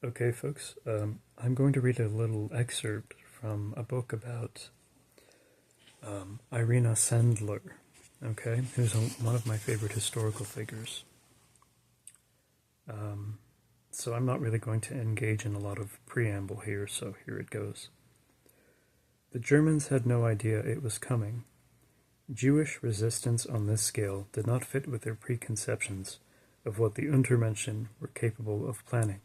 Okay, folks, I'm going to read a little excerpt from a book about Irina Sandler, okay, who's one of my favorite historical figures. So I'm not really going to engage in a lot of preamble here, so here it goes. The Germans had no idea it was coming. Jewish resistance on this scale did not fit with their preconceptions of what the Untermenschen were capable of planning.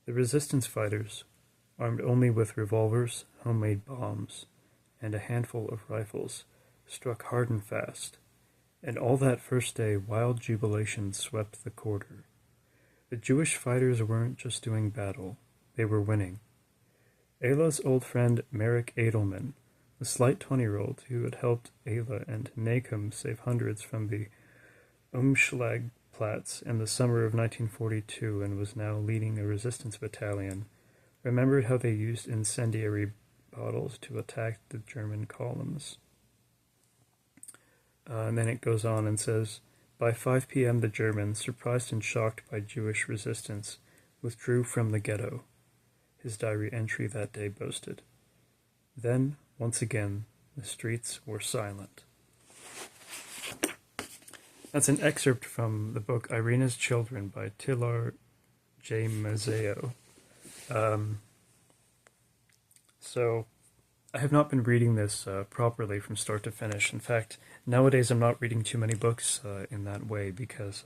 The resistance fighters, armed only with revolvers, homemade bombs, and a handful of rifles, struck hard and fast, and all that first day wild jubilation swept the quarter. The Jewish fighters weren't just doing battle, they were winning. Ayla's old friend Merrick Edelman, the slight 20-year-old who had helped Ayla and Nahum save hundreds from the Umschlagplatz in the summer of 1942 and was now leading a resistance battalion, remembered how they used incendiary bottles to attack the German columns. And then it goes on and says, by 5 p.m. the Germans, surprised and shocked by Jewish resistance, withdrew from the ghetto. His diary entry that day boasted. Then, once again, the streets were silent. That's an excerpt from the book Irina's Children by Tilar J. Mazzeo. So, I have not been reading this properly from start to finish. In fact, nowadays I'm not reading too many books in that way because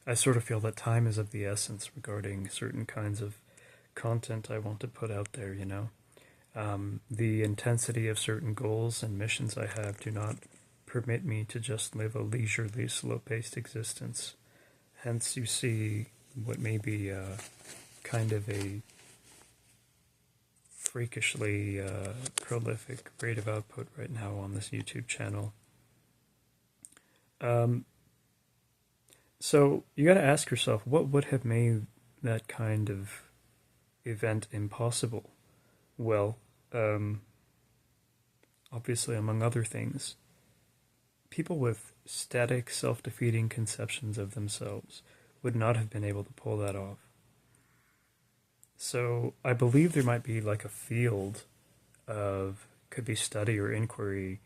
I sort of feel that time is of the essence regarding certain kinds of content I want to put out there, you know. The intensity of certain goals and missions I have do not permit me to just live a leisurely, slow-paced existence. Hence, you see what may be kind of a freakishly prolific rate of output right now on this YouTube channel. So you got to ask yourself, what would have made that kind of event impossible? Well, obviously, among other things, people with static, self-defeating conceptions of themselves would not have been able to pull that off. So I believe there might be like a field of, could be study or inquiry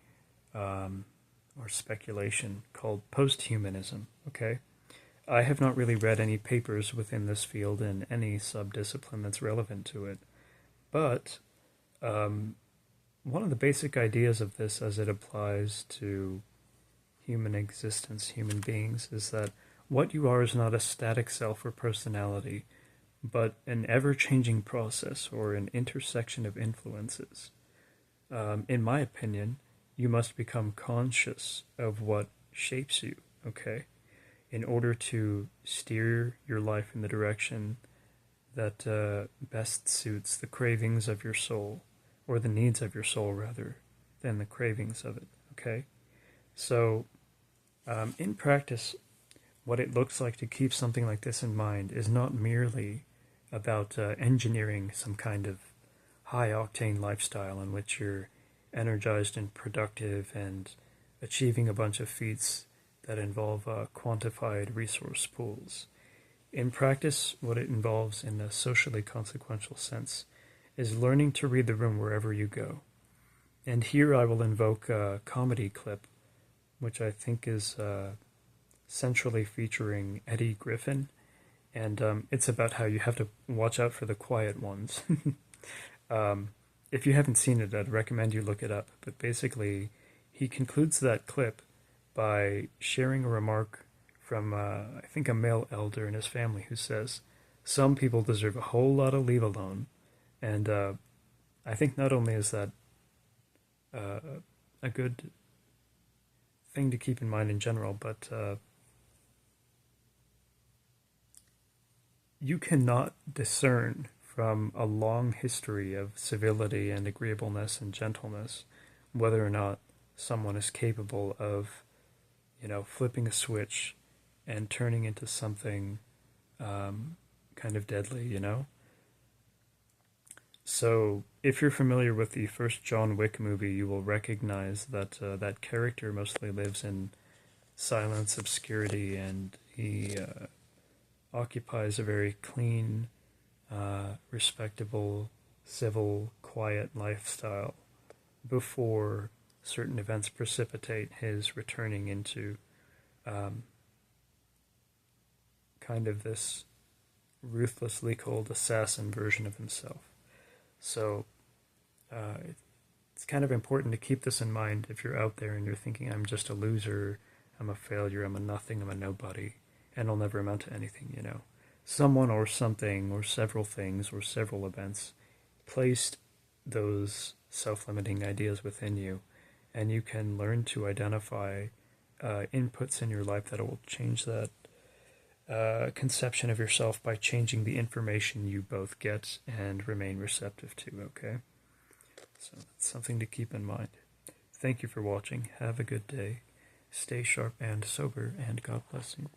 or speculation called posthumanism, okay? I have not really read any papers within this field in any subdiscipline that's relevant to it, but one of the basic ideas of this as it applies to human existence, human beings, is that what you are is not a static self or personality, but an ever-changing process or an intersection of influences. In my opinion, you must become conscious of what shapes you, okay, in order to steer your life in the direction that best suits the cravings of your soul, or the needs of your soul rather, than the cravings of it, okay? So, in practice, what it looks like to keep something like this in mind is not merely about engineering some kind of high-octane lifestyle in which you're energized and productive and achieving a bunch of feats that involve quantified resource pools. In practice, what it involves in a socially consequential sense is learning to read the room wherever you go. And here I will invoke a comedy clip, which I think is centrally featuring Eddie Griffin, and it's about how you have to watch out for the quiet ones. If you haven't seen it, I'd recommend you look it up, but basically he concludes that clip by sharing a remark from, I think, a male elder in his family who says, some people deserve a whole lot of leave alone, and I think not only is that a good thing to keep in mind in general, but you cannot discern from a long history of civility and agreeableness and gentleness whether or not someone is capable of, you know, flipping a switch and turning into something kind of deadly, you know? So, if you're familiar with the first John Wick movie, you will recognize that that character mostly lives in silence, obscurity, and he occupies a very clean, respectable, civil, quiet lifestyle before certain events precipitate his returning into kind of this ruthlessly cold assassin version of himself. So it's kind of important to keep this in mind if you're out there and you're thinking, I'm just a loser, I'm a failure, I'm a nothing, I'm a nobody, and I'll never amount to anything, you know. Someone or something or several things or several events placed those self-limiting ideas within you, and you can learn to identify inputs in your life that will change that conception of yourself by changing the information you both get and remain receptive to, okay? So that's something to keep in mind. Thank you for watching. Have a good day. Stay sharp and sober, and God bless you.